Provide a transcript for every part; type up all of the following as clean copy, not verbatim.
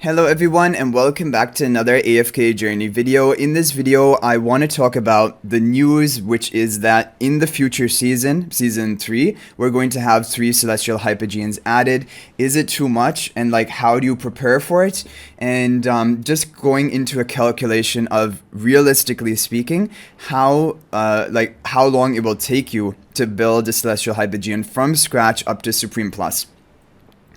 Hello everyone and welcome back to another AFK journey video. In this video, I want to talk about the news, which is that in the future season 3, we're going to have 3 celestial hypogeans added. Is it too much? And how do you prepare for it? And just going into a calculation of, realistically speaking, how long it will take you to build a celestial hypogean from scratch up to Supreme Plus.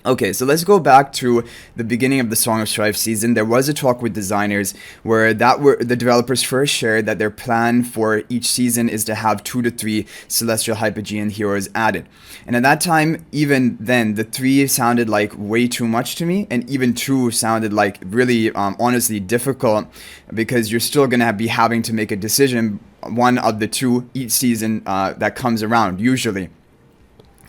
Okay, so let's go back to the beginning of the Song of Strife season. There was a talk with designers where the developers first shared that their plan for each season is to have 2 to 3 celestial hypogean heroes added. And at that time, even then, the 3 sounded like way too much to me, and even 2 sounded like really, honestly, difficult, because you're still going to be having to make a decision, one of the 2 each season that comes around, usually.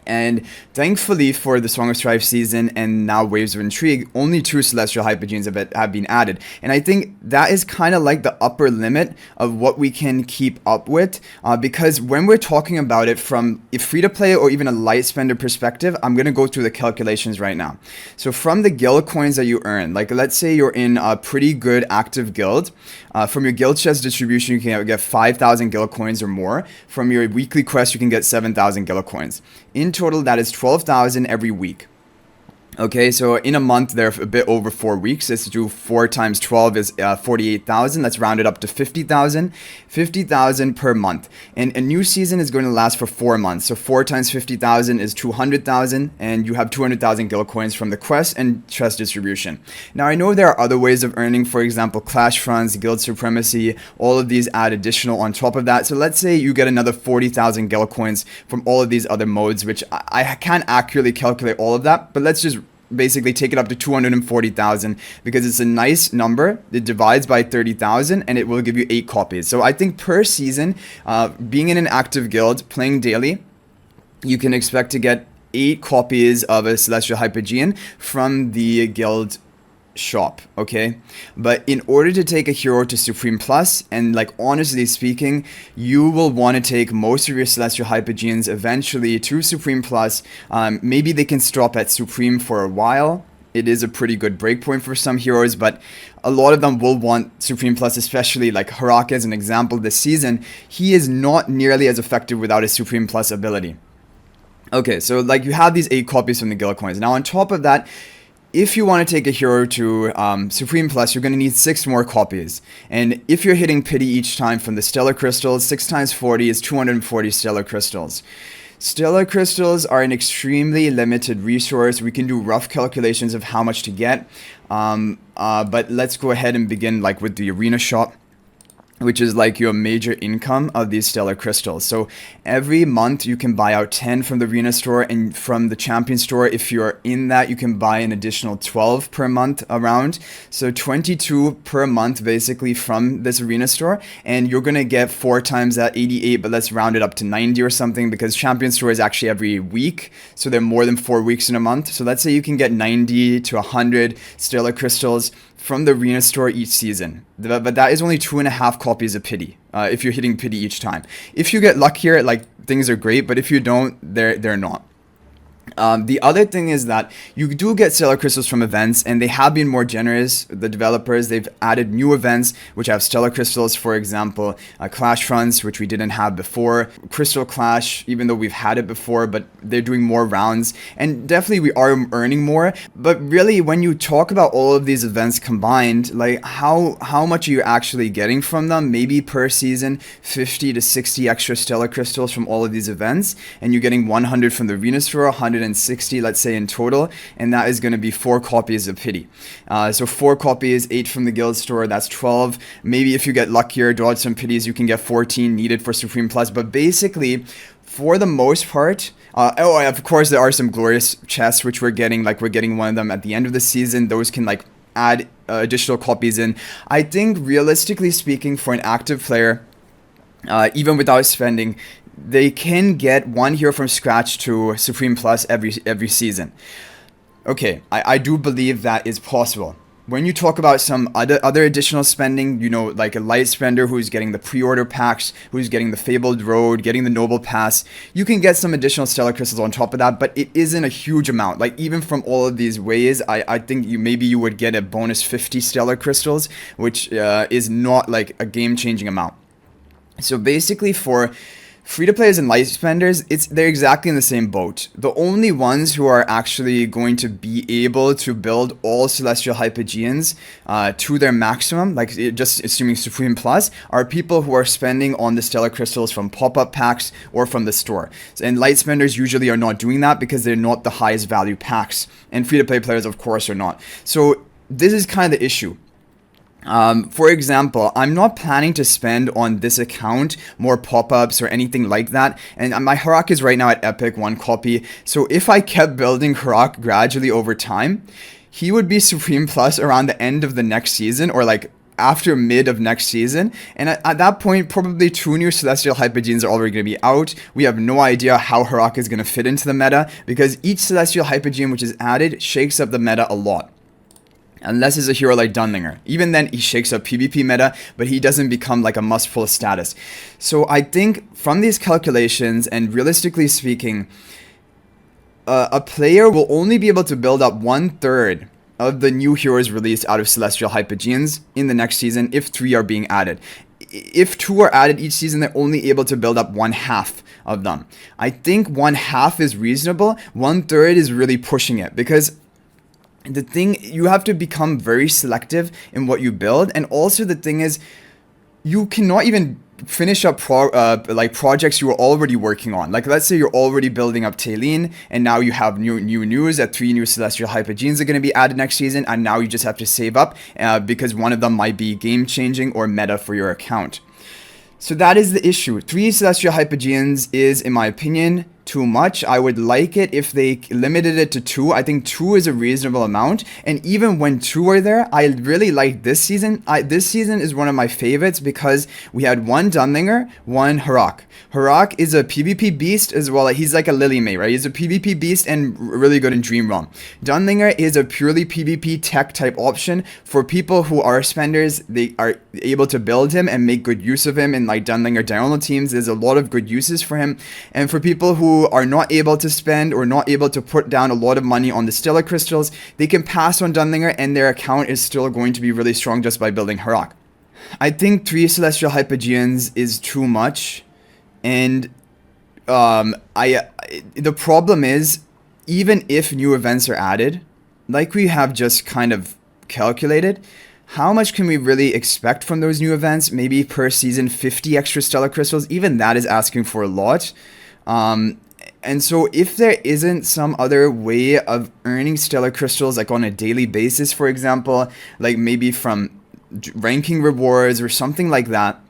And thankfully for the Song of Strife season and now Waves of Intrigue, only 2 celestial hypogeans have been added. And I think that is kind of like the upper limit of what we can keep up with, because when we're talking about it from a free-to-play or even a light spender perspective, I'm going to go through the calculations right now. So from the guild coins that you earn, let's say you're in a pretty good active guild, from your guild chest distribution, you can get 5,000 guild coins or more. From your weekly quest, you can get 7,000 guild coins. In total, that is 12,000 every week. Okay, so in a month, they're a bit over 4 weeks. Let's do 4 times 12 is 48,000. Let's round it up to 50,000. 50,000 per month. And a new season is going to last for 4 months. So 4 times 50,000 is 200,000. And you have 200,000 guild coins from the quest and chest distribution. Now, I know there are other ways of earning. For example, Clash Fronts, Guild Supremacy. All of these add additional on top of that. So let's say you get another 40,000 guild coins from all of these other modes, which I can't accurately calculate all of that. But let's just basically take it up to 240,000 because it's a nice number. It divides by 30,000 and it will give you 8 copies. So I think per season, being in an active guild, playing daily, you can expect to get 8 copies of a celestial hypogean from the guild shop. Okay, but in order to take a hero to Supreme Plus, and honestly speaking, you will want to take most of your celestial hypogeans eventually to Supreme Plus. Maybe they can stop at Supreme for a while. It is a pretty good breakpoint for some heroes, but a lot of them will want Supreme Plus, especially Harak as an example this season. He is not nearly as effective without his Supreme Plus ability. Okay, so you have these 8 copies from the guild coins. Now on top of that, if you want to take a hero to Supreme Plus, you're going to need 6 more copies. And if you're hitting pity each time from the Stellar Crystals, 6 times 40 is 240 Stellar Crystals. Stellar Crystals are an extremely limited resource. We can do rough calculations of how much to get. But let's go ahead and begin with the arena shop, which is your major income of these stellar crystals. So every month you can buy out 10 from the arena store, and from the champion store, if you're in that, you can buy an additional 12 per month around. So 22 per month basically from this arena store, and you're gonna get 4 times that, 88, but let's round it up to 90 or something, because champion store is actually every week, so they're more than 4 weeks in a month. So let's say you can get 90 to 100 stellar crystals from the arena store each season. But that is only 2.5 copies of pity, if you're hitting pity each time. If you get luckier, things are great, but if you don't, they're not. The other thing is that you do get stellar crystals from events, and they have been more generous. The developers, they've added new events which have stellar crystals. For example, Clash Fronts, which we didn't have before, Crystal Clash, even though we've had it before, but they're doing more rounds, and definitely we are earning more. But really, when you talk about all of these events combined, how much are you actually getting from them? Maybe per season 50 to 60 extra stellar crystals from all of these events, and you're getting 100 from the arena store, 160, let's say, in total, and that is going to be 4 copies of pity. So 4 copies, 8 from the guild store, that's 12. Maybe if you get luckier, dodge some pities, you can get 14 needed for Supreme Plus. But basically, for the most part, of course, there are some glorious chests which we're getting. We're getting one of them at the end of the season. Those can add additional copies in. I think realistically speaking, for an active player, even without spending, they can get 1 hero from scratch to Supreme Plus every season. Okay, I do believe that is possible. when you talk about some other additional spending, you know, like a light spender who's getting the pre-order packs, who's getting the Fabled Road, getting the Noble Pass, you can get some additional stellar crystals on top of that, but it isn't a huge amount. Like even from all of these ways, I think you would get a bonus 50 stellar crystals, which is not like a game-changing amount. So basically for free-to-players and light spenders, they're exactly in the same boat. The only ones who are actually going to be able to build all Celestial Hypogeans to their maximum, like just assuming Supreme Plus, are people who are spending on the Stellar Crystals from pop-up packs or from the store. And light spenders usually are not doing that because they're not the highest value packs. And free-to-play players, of course, are not. So this is kind of the issue. For example, I'm not planning to spend on this account more pop-ups or anything like that, and my Harak is right now at Epic 1 copy, so if I kept building Harak gradually over time, he would be Supreme Plus around the end of the next season, or like after mid of next season, and at that point probably 2 new Celestial Hypogeans are already going to be out. We have no idea how Harak is going to fit into the meta, because each Celestial Hypogean which is added shakes up the meta a lot. Unless it's a hero like Dunlinger. Even then, he shakes up PvP meta, but he doesn't become like a must-pull status. So I think from these calculations, and realistically speaking, a player will only be able to build up 1/3 of the new heroes released out of Celestial Hypogeans in the next season if 3 are being added. If 2 are added each season, they're only able to build up 1/2 of them. I think 1/2 is reasonable. 1/3 is really pushing it, because the thing, you have to become very selective in what you build, and also the thing is, you cannot even finish up like projects you were already working on. Like let's say you're already building up Taylene, and now you have new news that 3 new Celestial Hypogeans are going to be added next season, and now you just have to save up because one of them might be game changing or meta for your account. So that is the issue. 3 Celestial Hypogeans is, in my opinion, too much. I would like it if they limited it to 2. I think 2 is a reasonable amount, and even when 2 are there, I really like this season. This season is one of my favorites because we had 1 Dunlinger, 1 Harak. Harak is a PvP beast as well. He's like a Lily May, right? He's a PvP beast and really good in Dream Realm. Dunlinger is a purely PvP tech type option for people who are spenders. They are able to build him and make good use of him in like Dunlinger diagonal teams. There's a lot of good uses for him, and for people who are not able to spend or not able to put down a lot of money on the Stellar Crystals, they can pass on Dunlinger and their account is still going to be really strong just by building Harak. I think 3 Celestial Hypogeans is too much, and the problem is, even if new events are added, like we have just kind of calculated, how much can we really expect from those new events? Maybe per season 50 extra Stellar Crystals, even that is asking for a lot. And so if there isn't some other way of earning Stellar Crystals, like on a daily basis, for example, like maybe from ranking rewards or something like that,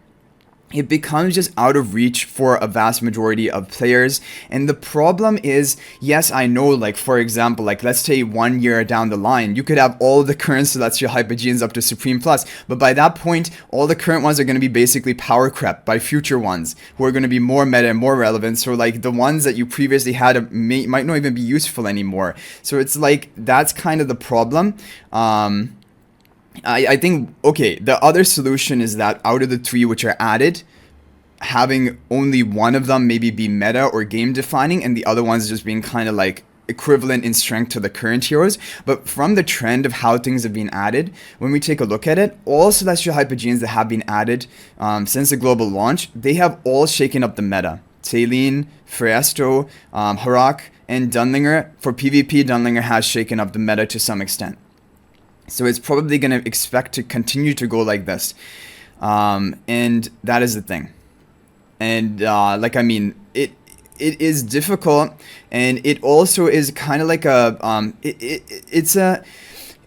it becomes just out of reach for a vast majority of players. And the problem is, yes, I know, like, for example, like, let's say 1 year down the line, you could have all the current Celestial Hypogeans up to Supreme Plus, but by that point, all the current ones are going to be basically power crept by future ones, who are going to be more meta and more relevant. So, like, the ones that you previously had might not even be useful anymore. So it's like, that's kind of the problem. I think, okay, the other solution is that out of the 3 which are added, having only one of them maybe be meta or game defining, and the other ones just being kind of like equivalent in strength to the current heroes. But from the trend of how things have been added, when we take a look at it, all Celestial Hypogeans that have been added since the global launch, they have all shaken up the meta. Taylene, Freesto, Harak, and Dunlinger. For PvP, Dunlinger has shaken up the meta to some extent. So it's probably going to expect to continue to go like this. And that is the thing. And like, I mean, it is difficult, and it also is kind of like a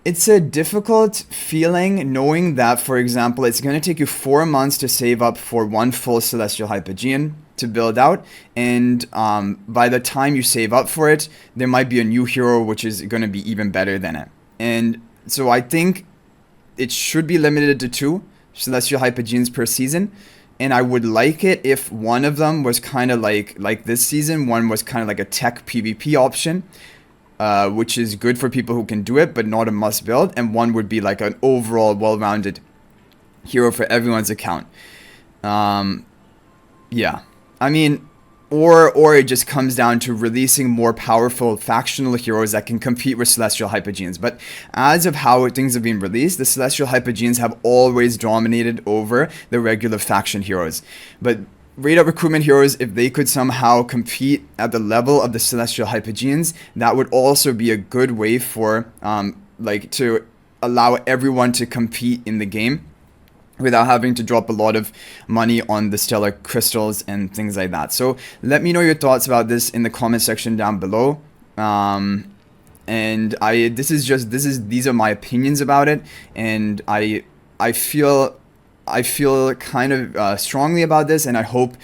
it's a difficult feeling knowing that, for example, it's going to take you 4 months to save up for 1 full Celestial Hypogean to build out, and by the time you save up for it, there might be a new hero which is going to be even better than it. And so I think it should be limited to 2 Celestial Hypogeans per season. And I would like it if one of them was kind of like this season, one was kind of like a tech PvP option. which is good for people who can do it, but not a must build. And one would be like an overall well-rounded hero for everyone's account. Yeah, I mean, or it just comes down to releasing more powerful factional heroes that can compete with Celestial Hypogeans. But as of how things have been released, the Celestial Hypogeans have always dominated over the regular faction heroes. But raid-up recruitment heroes, if they could somehow compete at the level of the Celestial Hypogeans, that would also be a good way for, like, to allow everyone to compete in the game without having to drop a lot of money on the stellar crystals and things like that. So let me know your thoughts about this in the comment section down below. And these are my opinions about it, and I feel kind of strongly about this, and I hope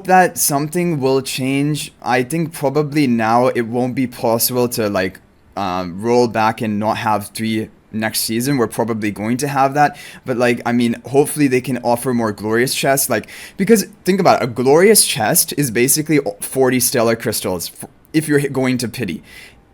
that something will change. I think probably now it won't be possible to like roll back and not have 3 next season. We're probably going to have that, but like, I mean, hopefully they can offer more glorious chests, like, because think about it, a glorious chest is basically 40 stellar crystals if you're going to pity.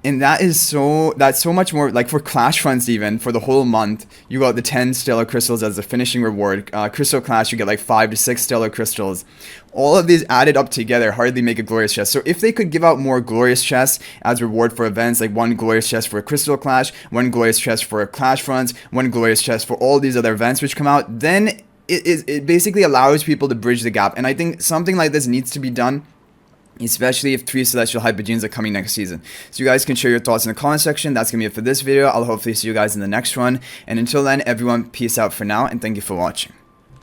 And that's so much more, like for Clash Fronts, even for the whole month, you got the 10 stellar crystals as the finishing reward. Crystal Clash, you get like 5 to 6 stellar crystals. All of these added up together hardly make a glorious chest. So if they could give out more glorious chests as reward for events, like 1 glorious chest for a Crystal Clash, 1 glorious chest for a Clash Fronts, 1 glorious chest for all these other events which come out, then it basically allows people to bridge the gap. And I think something like this needs to be done, especially if 3 Celestial Hypogeans are coming next season. So you guys can share your thoughts in the comment section. That's going to be it for this video. I'll hopefully see you guys in the next one. And until then, everyone, peace out for now, and thank you for watching.